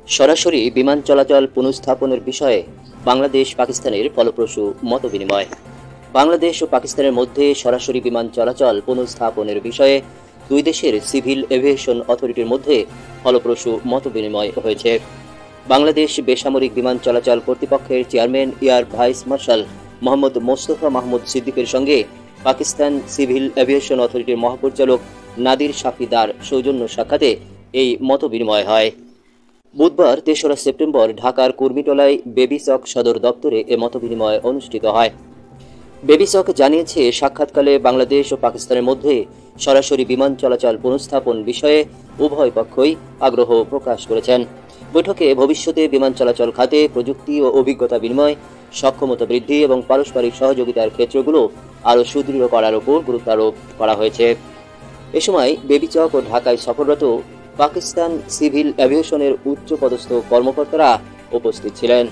সরাসরি বিমান চলাচল পুনঃস্থাপনের বিষয়ে বাংলাদেশ পাকিস্তানের ফলপ্রসূ মতবিনিময়। বাংলাদেশ ও পাকিস্তানের মধ্যে সরাসরি বিমান চলাচল পুনঃস্থাপনের বিষয়ে দুই দেশের সিভিল এভিয়েশন অথরিটির মধ্যে ফলপ্রসূ মতবিনিময় হয়েছে। বাংলাদেশ বেসামরিক বিমান চলাচল কর্তৃপক্ষের chairman air vice marshal Mohammad Mostafa Mahmud সিদ্দিকের সঙ্গে পাকিস্তান সিভিল এভিয়েশন অথরিটির মহাপরিচালক নাদির শাফিদার সৌজন্য সাক্ষাতে এই মতবিনিময় হয়। বুধবার ৩রা সেপ্টেম্বর ঢাকার কুর্মিটোলায় বেবিচক সদর দপ্তরে এ মতবিনিময় অনুষ্ঠিত হয়। বেবিচক জানিয়েছে, সাক্ষাৎকালে বাংলাদেশ ও পাকিস্তানের মধ্যে সরাসরি বিমান চলাচল পুনঃস্থাপন বিষয়ে উভয় পক্ষই আগ্রহ প্রকাশ করেছেন। বৈঠকে ভবিষ্যতে বিমান চলাচল খাতে প্রযুক্তি ও অভিজ্ঞতা বিনিময়, সক্ষমতা বৃদ্ধি এবং পারস্পরিক সহযোগিতার ক্ষেত্রগুলো আরও সুদৃঢ় করার উপর গুরুত্ব আরোপ করা হয়েছে। এ সময় বেবিচক ও ঢাকায় সফররত পাকিস্তান সিভিল এভিয়েশনের উচ্চপদস্থ কর্মকর্তারা উপস্থিত ছিলেন।